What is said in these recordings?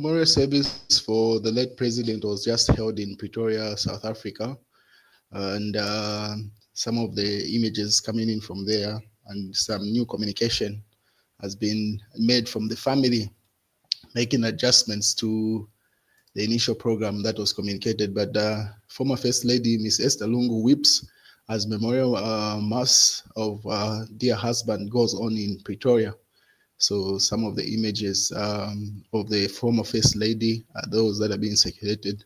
memorial service for the late president was just held in Pretoria, South Africa, and some of the images coming in from there and some new communication has been made from the family, making adjustments to the initial program that was communicated. But former First Lady, Miss Esther Lungu, weeps as memorial mass of dear husband goes on in Pretoria. So some of the images of the former First Lady are those that are being circulated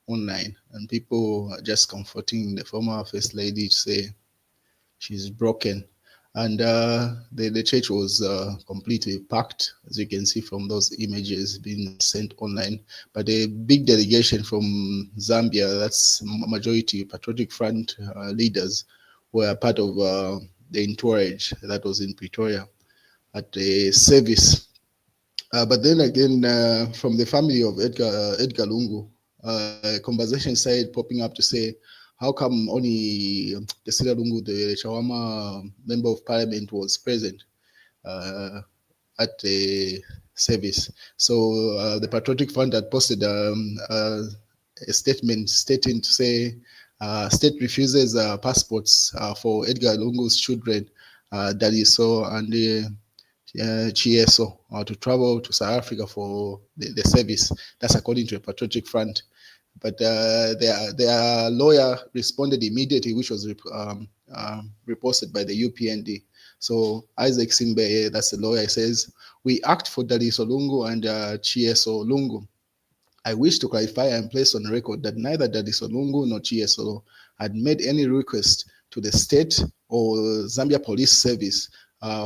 online, and people are just comforting the former First Lady to say she's broken. And the church was completely packed, as you can see from those images being sent online. But a big delegation from Zambia, that's majority Patriotic Front leaders, were part of the entourage that was in Pretoria at the service. But then again, from the family of Edgar Lungu, a conversation started popping up to say, how come only the Sila Lungu, the Chawama member of parliament, was present at the service? So the Patriotic Front had posted a statement stating to say, state refuses passports for Edgar Lungu's children, Daliso and Chieso, to travel to South Africa for the service. That's according to a Patriotic Front. But their lawyer responded immediately, which was reposted by the UPND. So Isaac Simbe, that's the lawyer, says, we act for Daliso Lungu and Chieso Lungu. I wish to clarify and place on record that neither Daliso Lungu nor Chieso had made any request to the state or Zambia Police Service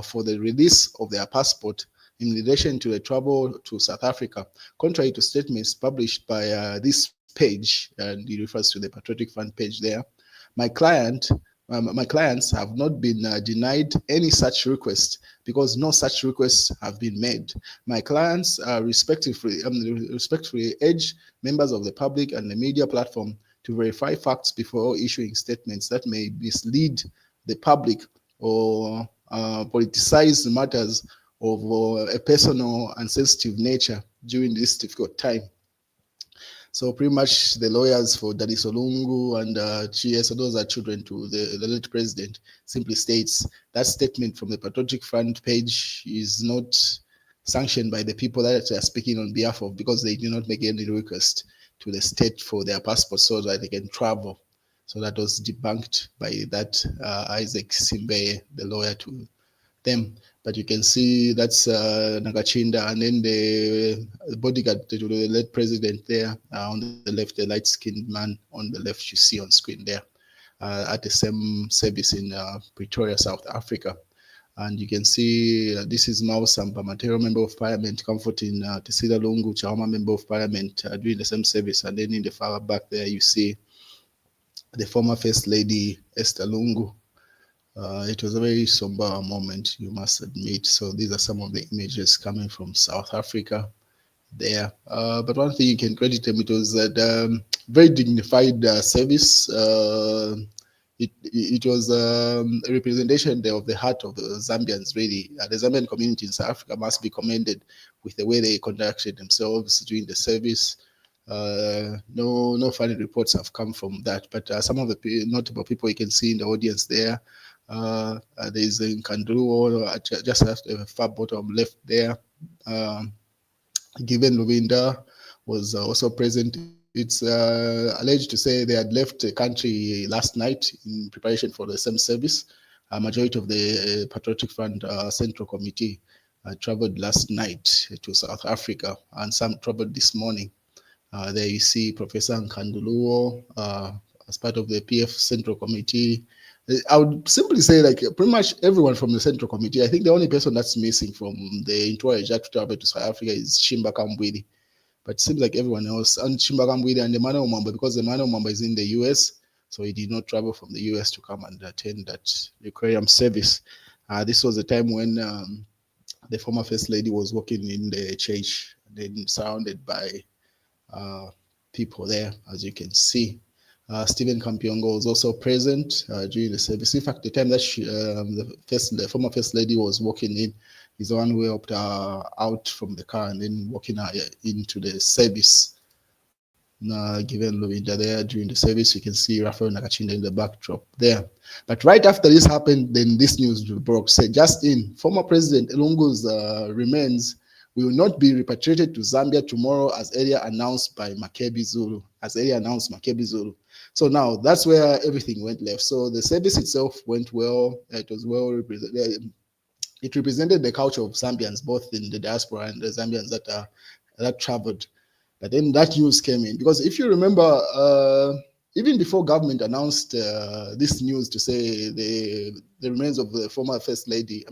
for the release of their passport in relation to the travel to South Africa, contrary to statements published by this page, and he refers to the Patriotic Front page there. My clients have not been denied any such request because no such requests have been made. My clients respectfully urge members of the public and the media platform to verify facts before issuing statements that may mislead the public or politicize matters of a personal and sensitive nature during this difficult time. So pretty much the lawyers for Daliso Lungu and Chieso, those are children to the late president, simply states that statement from the Patriotic Front page is not sanctioned by the people that they are speaking on behalf of, because they do not make any request to the state for their passports so that they can travel. So that was debunked by that Isaac Simbe, the lawyer to them. But you can see that's Nagachinda, and then the bodyguard to the late president there on the left, the light-skinned man on the left you see on screen there at the same service in Pretoria, South Africa. And you can see this is Mao Sampa, Matero member of parliament, comforting Tisila Lungu, Chawama member of parliament, doing the same service. And then in the far back there you see the former First Lady Esther Lungu. It was a very somber moment, you must admit. So these are some of the images coming from South Africa there. But one thing you can credit them, it was a very dignified service. It was a representation of the heart of the Zambians, really. The Zambian community in South Africa must be commended with the way they conducted themselves during the service. No funny reports have come from that, but some of the notable people you can see in the audience there. There's in Kanduo, just at the far bottom left there. Given Luvinda was also present. It's alleged to say they had left the country last night in preparation for the same service. A majority of the Patriotic Front Central Committee traveled last night to South Africa, and some traveled this morning. There you see Professor Nkanduluo as part of the PF Central Committee. I would simply say, like, pretty much everyone from the Central Committee. I think the only person that's missing from the entourage to travel to South Africa is Shimba Kambwili. But it seems like everyone else, and Shimba Kambwili and the Mano Mamba, because the Mano Mamba is in the US, so he did not travel from the US to come and attend that requiem service. This was the time when the former First Lady was working in the church, then surrounded by people there, as you can see. Stephen Kampiongo was also present during the service. In fact, the time that the former First Lady was walking in, He's the one who helped her out from the car and then walking her into the service. Given Lovinda there during the service, you can see Rafael Nakachinda in the backdrop there. But right after this happened, then this news broke. Said just in, former President Lungu's remains will not be repatriated to Zambia tomorrow, as earlier announced by Makebi Zulu. So now that's where everything went left. So the service itself went well. It was well represented. It represented the culture of Zambians, both in the diaspora and the Zambians that traveled. But then that news came in because if you remember, even before government announced this news to say the remains of the former first lady,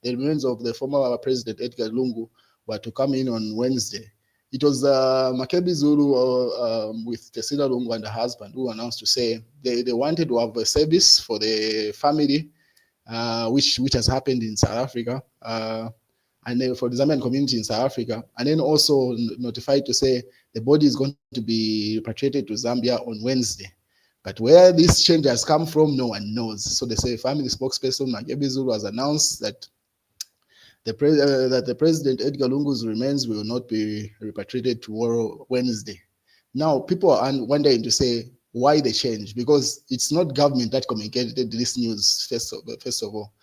the remains of the former president Edgar Lungu were to come in on Wednesday. It was Makebi Zulu with Tesila Lungu and her husband who announced to say they wanted to have a service for the family, which has happened in South Africa, and then for the Zambian community in South Africa, and then also notified to say the body is going to be repatriated to Zambia on Wednesday. But where this change has come from, no one knows. So they say family spokesperson Makebi Zulu has announced that the president Edgar Lungu's remains will not be repatriated tomorrow, Wednesday. Now people are wondering to say why the change, because it's not government that communicated this news first of all.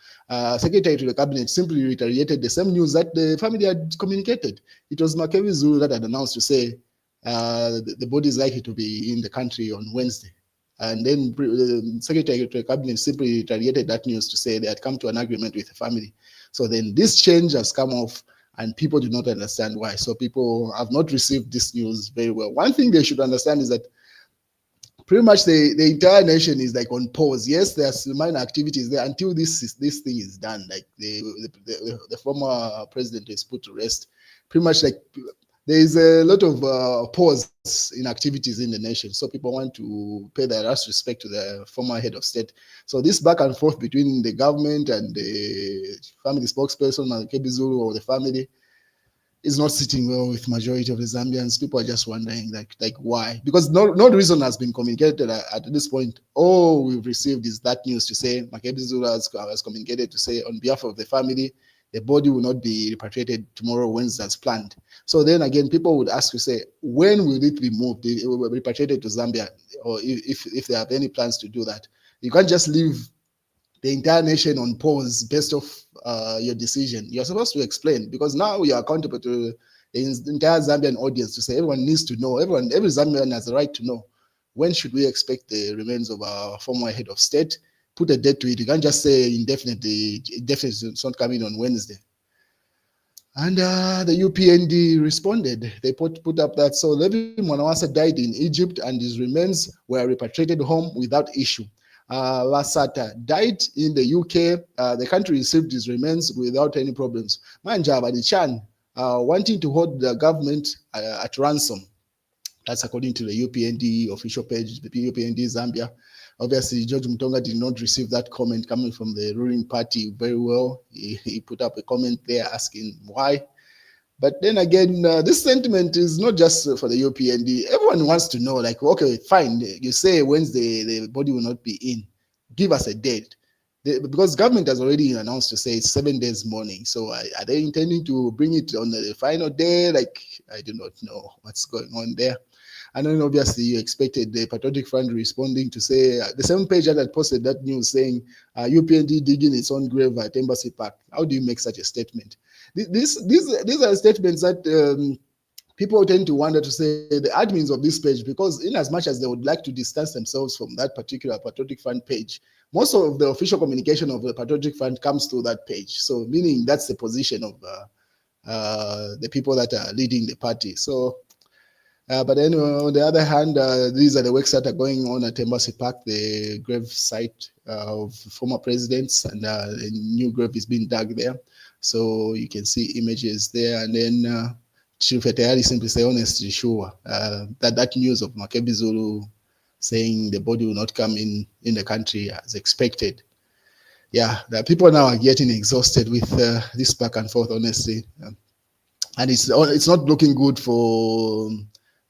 Secretary to the cabinet simply reiterated the same news that the family had communicated. It was Makebi Zulu that had announced to say the body is likely to be in the country on Wednesday. And then the Secretary to the Cabinet simply reiterated that news to say they had come to an agreement with the family. So then this change has come off and people do not understand why. So people have not received this news very well. One thing they should understand is that pretty much the entire nation is like on pause. Yes, there's minor activities there until this thing is done. Like the former president is put to rest. Pretty much like there is a lot of pause in activities in the nation. So people want to pay their last respect to the former head of state. So this back and forth between the government and the family spokesperson, Makebi Zulu, or the family, is not sitting well with majority of the Zambians. People are just wondering like why? Because no reason has been communicated at this point. All we've received is that news to say Makebi Zulu has communicated to say on behalf of the family, the body will not be repatriated tomorrow, Wednesday, as planned. So then again, people would ask to say, when will it be moved? It will be repatriated to Zambia, or if they have any plans to do that. You can't just leave the entire nation on pause based off your decision. You're supposed to explain, because now you're accountable to the entire Zambian audience to say everyone needs to know, every Zambian has the right to know, when should we expect the remains of our former head of state? Put a date to it. You can't just say indefinitely, it's not coming on Wednesday. And the UPND responded. They put up that, so Levi Mwanawasa died in Egypt and his remains were repatriated home without issue. Lasata died in the UK. The country received his remains without any problems. Manja Badichan wanting to hold the government at ransom. That's according to the UPND official page, the UPND Zambia. Obviously, George Mutonga did not receive that comment coming from the ruling party very well. He put up a comment there asking why. But then again, this sentiment is not just for the UPND. Everyone wants to know, like, okay, fine, you say Wednesday the body will not be in. Give us a date. Because government has already announced to say it's 7 days mourning. So are they intending to bring it on the final day? Like, I do not know what's going on there. And then obviously you expected the Patriotic Front responding to say, the same page that had posted that news saying UPND digging its own grave at Embassy Park. How do you make such a statement? These are statements that people tend to wonder to say the admins of this page, because in as much as they would like to distance themselves from that particular Patriotic Front page, most of the official communication of the Patriotic Front comes through that page. So meaning that's the position of the people that are leading the party. So but anyway, on the other hand, these are the works that are going on at Embassy Park, the grave site of former presidents, and a new grave is being dug there. So you can see images there. And then Chief Etayari simply say, honestly, sure, that news of Makebi Zulu saying the body will not come in the country as expected. Yeah, the people now are getting exhausted with this back and forth, honestly. And it's not looking good for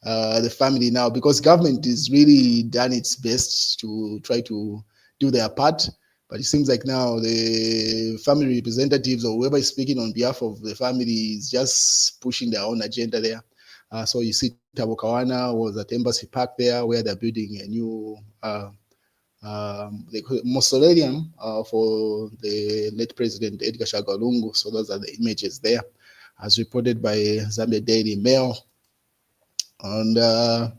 the family now, because government is really done its best to try to do their part. But it seems like now the family representatives or whoever is speaking on behalf of the family is just pushing their own agenda there. So you see Tabokawana was at Embassy Park there where they're building a new mausoleum for the late President Edgar Chagwa Lungu. So those are the images there, as reported by Zambia Daily Mail. And Elton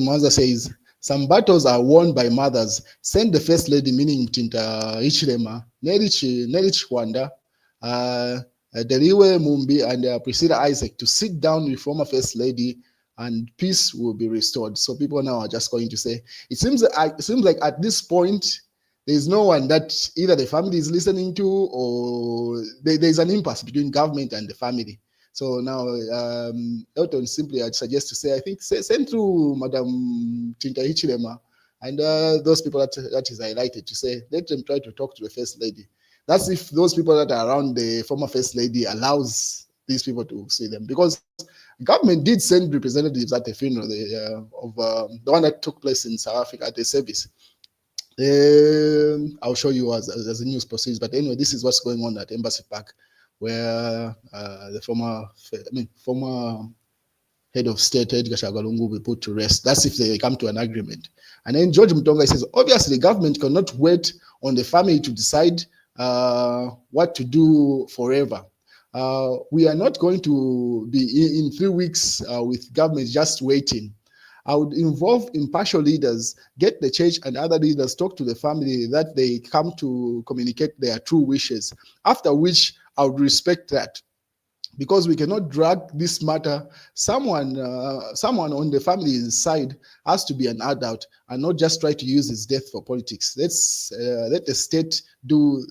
Mwanza says, some battles are won by mothers. Send the First Lady, meaning Tinta Ichilema, Nerich Wanda, Deliwe Mumbi, and Priscilla Isaac to sit down with former First Lady, and peace will be restored. So people now are just going to say, it seems like at this point, there's no one that either the family is listening to, or there's an impasse between government and the family. So now, Elton, simply I'd suggest to say, I think, send to Madam Tinta Hichilema and those people that is highlighted to say, let them try to talk to the First Lady. That's if those people that are around the former First Lady allows these people to see them. Because government did send representatives at the funeral of the one that took place in South Africa at the service. I'll show you as the news proceeds. But anyway, this is what's going on at Embassy Park, where the former head of state, Edgar Chagwa Lungu, will be put to rest. That's if they come to an agreement. And then George Mutonga says, obviously, the government cannot wait on the family to decide what to do forever. We are not going to be in 3 weeks with government just waiting. I would involve impartial leaders, get the church and other leaders, talk to the family that they come to communicate their true wishes, after which I would respect that. Because we cannot drag this matter. Someone on the family's side has to be an adult and not just try to use his death for politics. Let the state do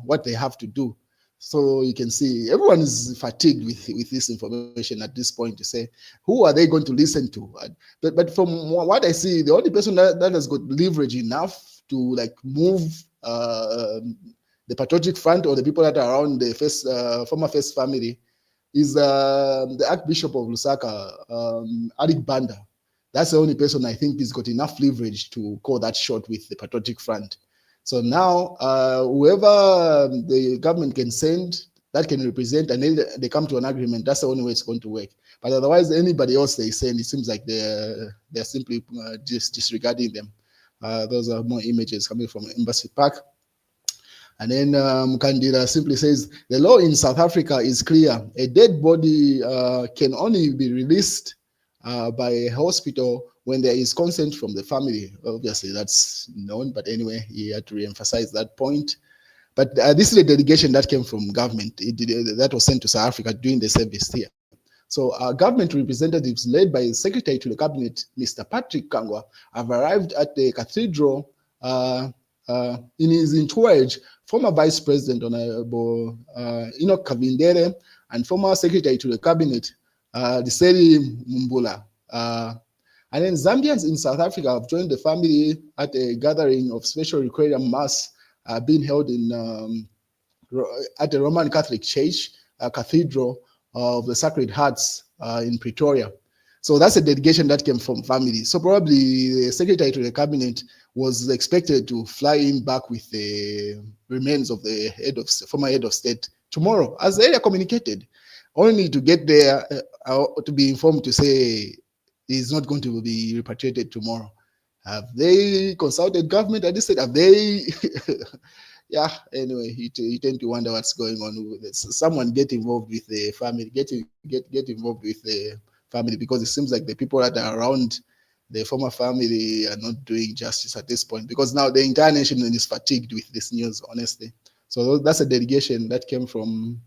what they have to do. So you can see everyone is fatigued with this information at this point to say, who are they going to listen to? But from what I see, the only person that has got leverage enough to like move the patriotic front or the people that are around the former first family is the Archbishop of Lusaka, Arik Banda. That's the only person I think has got enough leverage to call that shot with the patriotic front. So now, whoever the government can send that can represent, and then they come to an agreement, that's the only way it's going to work. But otherwise, anybody else they send, it seems like they're simply just disregarding them. Those are more images coming from Embassy Park. And then Kandira simply says, the law in South Africa is clear. A dead body can only be released by a hospital when there is consent from the family. Obviously, that's known, but anyway, he had to re-emphasize that point. But this is a delegation that came from government. That was sent to South Africa during the service here. So government representatives led by Secretary to the Cabinet, Mr. Patrick Chagwa, have arrived at the cathedral. In his entourage, former Vice President Honorable Enoch Kavindere and former Secretary to the Cabinet, Diseli Mumbula. And then Zambians in South Africa have joined the family at a gathering of special requiem mass being held in at the Roman Catholic Church Cathedral of the Sacred Hearts in Pretoria. So that's a delegation that came from family. So probably the Secretary to the Cabinet was expected to fly in back with the remains of the former head of state tomorrow, as earlier communicated, only to get there to be informed to say he's not going to be repatriated tomorrow. Have they consulted government at this stage? Have they? Yeah, anyway, you tend to wonder what's going on with this. Someone get involved with the family, get involved with the family, because it seems like the people that are around the former family are not doing justice at this point, because now the entire nation is fatigued with this news, honestly. So that's a delegation that came from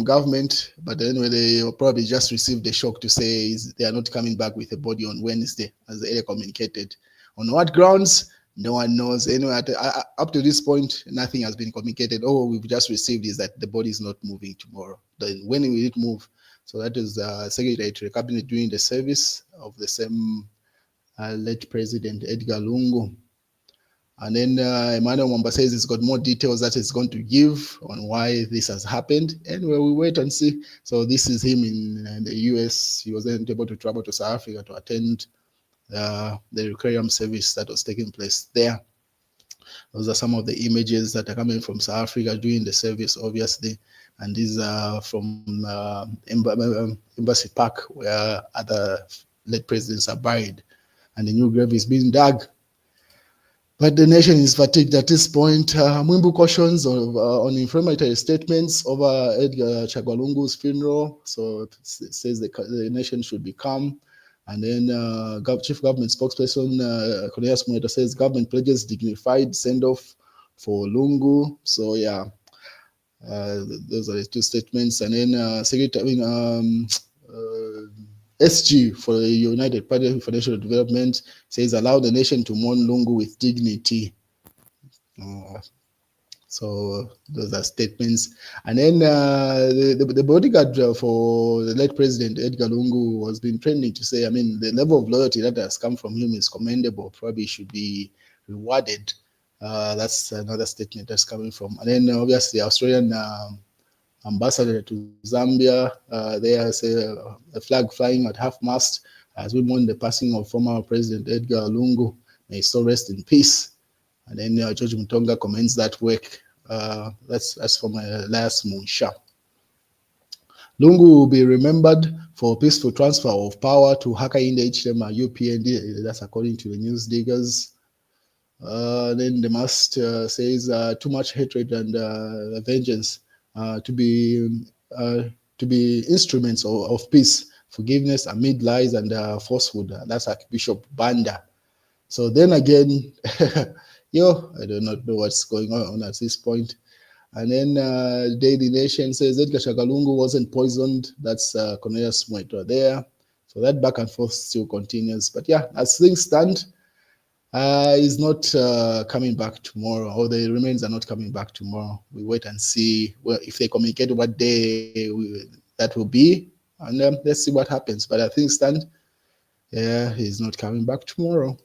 government, but anyway, they probably just received the shock to say they are not coming back with a body on Wednesday, as earlier communicated. On what grounds? No one knows. Anyway, up to this point, nothing has been communicated. All we've just received is that the body is not moving tomorrow. Then when will it move? So that is Secretary to the Cabinet during the service of the same late President Edgar Lungu. And then Emmanuel Mwamba says he's got more details that he's going to give on why this has happened. Anyway, we wait and see. So this is him in the US. He wasn't able to travel to South Africa to attend the requiem service that was taking place there. Those are some of the images that are coming from South Africa during the service, obviously. And these are from Embassy Park, where other late presidents are buried. And the new grave is being dug. But the nation is fatigued at this point. Mwimbu cautions on inflammatory statements over Edgar Chagwa funeral. So it says the nation should be calm. And then Chief Government Spokesperson Cornelius Mueta says government pledges dignified send-off for Lungu. So yeah, those are the two statements. And then SG for the United Party for National Development says allow the nation to mourn Lungu with dignity. So those are statements. And then the bodyguard for the late president, Edgar Lungu, has been trending to say, I mean, the level of loyalty that has come from him is commendable, probably should be rewarded. That's another statement that's coming from. And then obviously Australian ambassador to Zambia, there's a flag flying at half-mast as we mourn the passing of former President Edgar Lungu. May so rest in peace. And then George Mutonga commends that work. That's from Elias Munsha. Lungu will be remembered for peaceful transfer of power to Hakainde HM UPND. That's according to the news diggers. Then the mast says too much hatred and vengeance to be instruments of peace, forgiveness amid lies and falsehood. That's Archbishop Banda. So then again, I do not know what's going on at this point. And then Daily Nation says Edgar Chagwa wasn't poisoned. That's Cornelius Mueta there. So that back and forth still continues. But yeah, as things stand, he's not coming back tomorrow, or the remains are not coming back tomorrow. We wait and see if they communicate what day that will be, and let's see what happens. But as things stand, yeah, he's not coming back tomorrow.